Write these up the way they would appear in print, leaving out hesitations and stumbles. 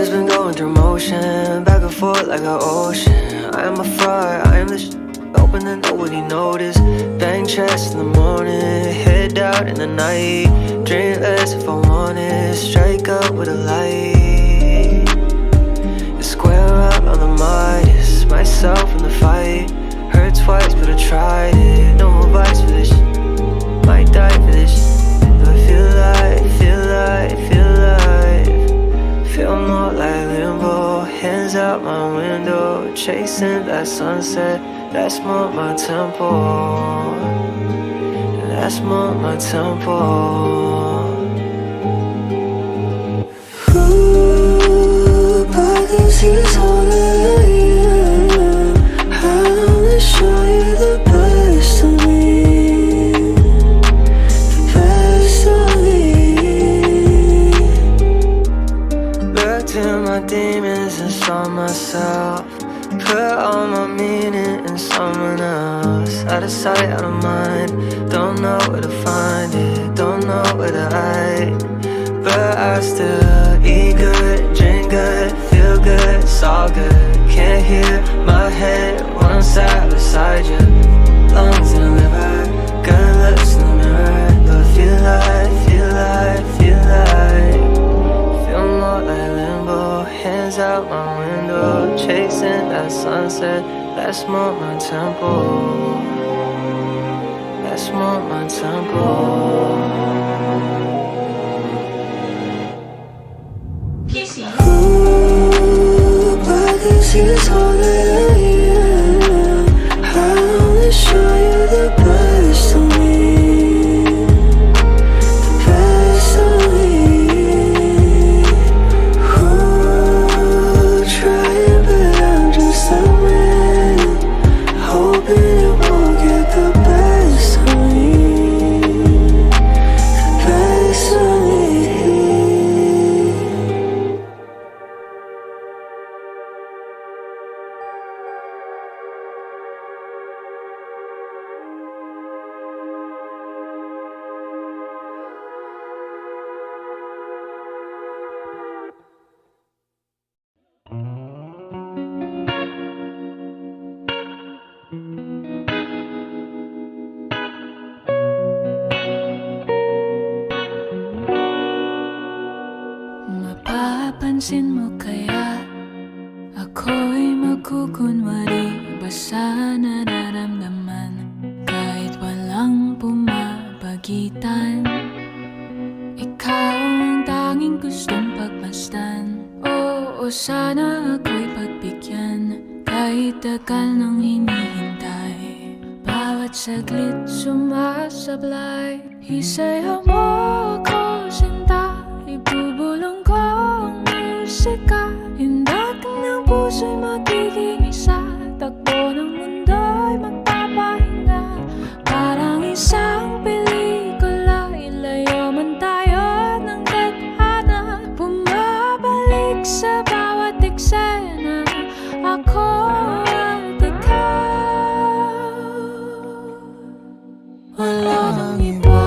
just been going through motion, back and forth like an ocean. I am a fraud, I am the open and nobody noticed. Bang chest in the morning, head out in the night. Drink less if I want it, strike up with a light. Square up on the Midas, myself in the fight. Hurt twice but I tried it, no more bites for this. Might die for this. I feel alive, feel alive, feel alive. Feel more like limbo, hands out my window. Chasing that sunset, that's more my tempo. That's more my tempo. Ooh, but this is all that I am. I wanna show you the best of me. The best of me. Looked at my demons and saw myself. Put all my meaning in someone else. Out of sight, out of mind. Don't know where to find it, don't know where to hide. But I still eat good, drink good, feel good, it's all good. Can't hear my head when I'm sat beside you. Lungs in the liver, good looks in the mirror. But feel like, feel like, feel like. Feel more like limbo, hands out my window. Chasing that sunset, that's more my tempo. That's more my tempo. Ooh, but this is all that I am. I wanna show you the best of me. The best of me. Ooh, trying but I'm just a man. Hoping it won't get the best of me. The best of me. Mapapansin mo kaya ako'y magkukunwari ba sa nararamdaman kahit walang pumapagitan? Ikaw ang tanging gustong pagmasdan. Oo, sana ako'y pagbigyan kahit tagal nang hinihintay. Bawat saglit sumasablay, isayaw mo ako sinta. Ibubulong ko ang musika, hindak ng puso'y magiging isa. Takbo ng mundo'y magpapahinga, parang isang pelikula. Ilayo man tayo ng tadhana, bumabalik sa bawat eksena. Ako at ikaw, wala nang iba.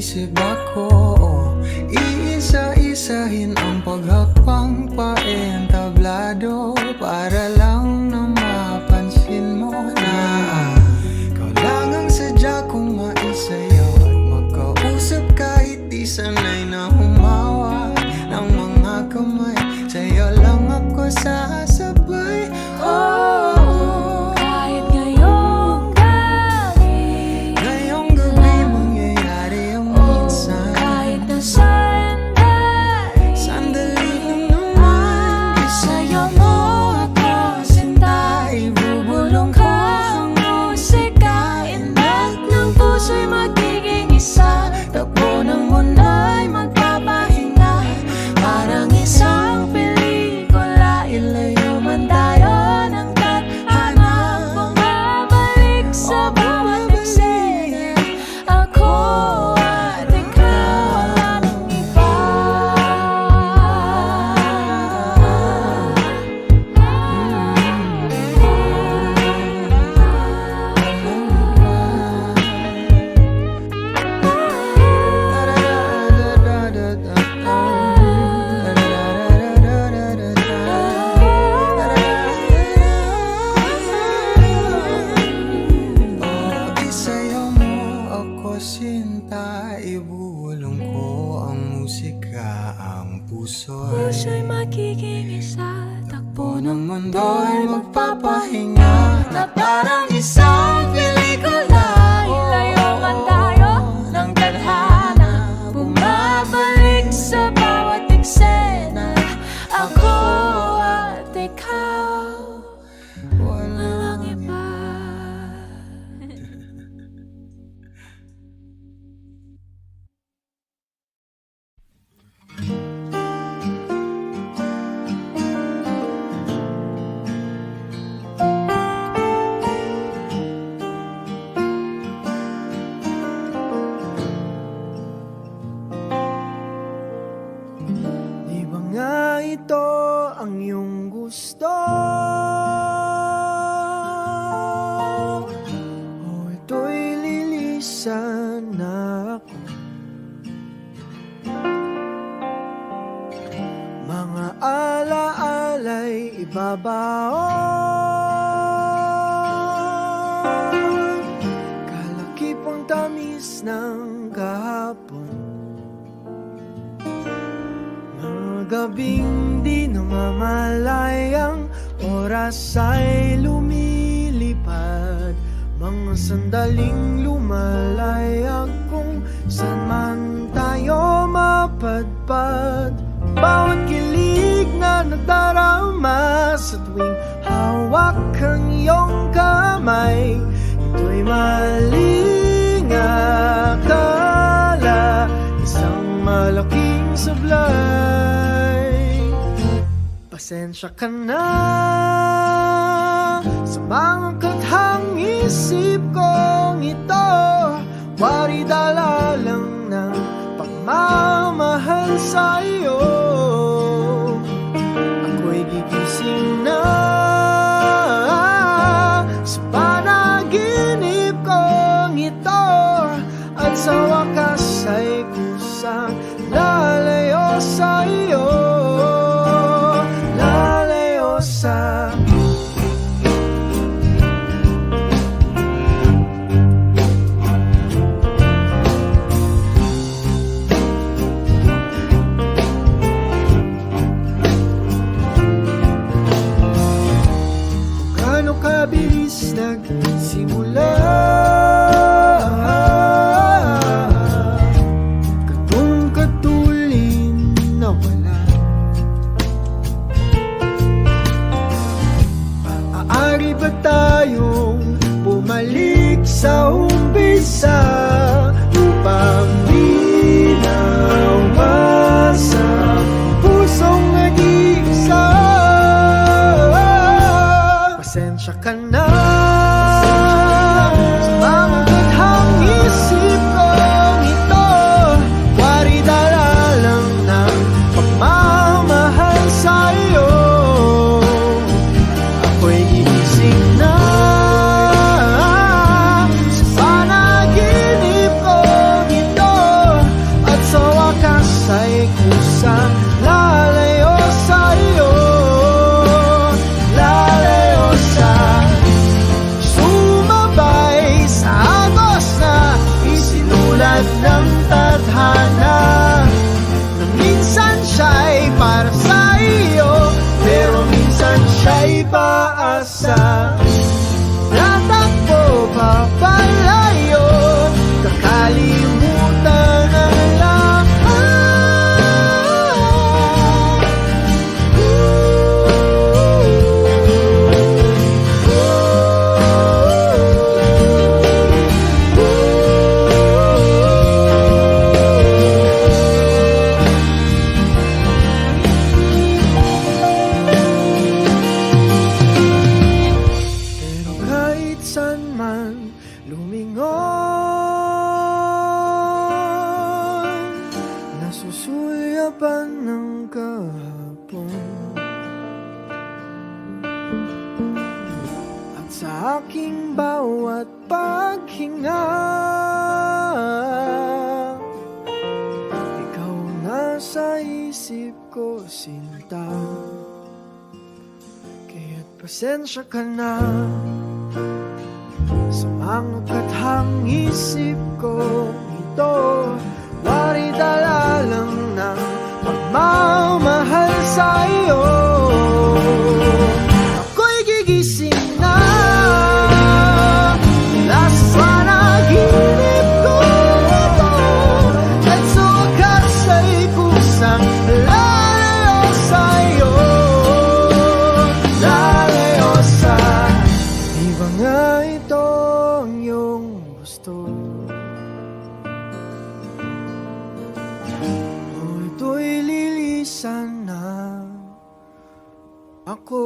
Isip ako, iisa-isahin ang paghakbang paentablado para lang na mapansin mo na ikaw lang ang sadya kong maisayaw at magkausap kahit di sanay na humawa ng mga kamay. Sa'yo lang ako sasabay. Oh, kahit ngayong gabi, ngayong gabi mangyayari ang minsan. kahit na sandali, Sandali lang naman, isayaw mo ako sa takbo Ng mundo ay magpapahinga na parang isang pelikula. Ilayo man tayo ng tadhana, bumabalik sa bawat eksena. Ako at ikaw, walang iba. Di ba nga ito ang iyong gusto? O ito'y lilisan na ako? Mga alaala'y ibabaon, kalakipang tamis ng kahapon. Mga gabing di namamalayang oras ay lumilipad, mga sandaling lumalayag kung saan man tayo mapadpad. Bawat kilig na nadarama sa tuwing hawak ang iyong kamay, ito'y maling akala, isang malaking sablay. Pasensya ka na sa mga kathang isip kong ito, wari dala lang ng pagmamahal sa iyo. Ako'y gigising na sa panaginip kong ito, at sa wakas ay kusang lalayo sa iyo, lalayo sa gaano kabilis nagsimula, katulin na wala. Maaari ba tayong bumalik sa umpisa upang di na umasa pusong nag-iisa? Pasensya ka na sa mga kathang isip kong ito, wari dala lang ng pagmamahal sa iyo. Ako'y gigising na sa panaginip kong ito, at sa wakas ay kusang lalayo sa iyo, lalayo sa sumabay sa agos na isinulat ng tadhana, na minsan siya'y para sa iyo, pero minsan siya'y paasa. Natakbo papalayo, kakalimutan ang lahat. Pero kahit saan man lumingon, nasusulyapan ng kahapon, at sa aking bawat paghinga, ikaw nasa isip ko, sinta. Kaya't pasensya ka na sa mga kathang isip ko ito, wari dala lang ng pagmamahal sa iyo. Ako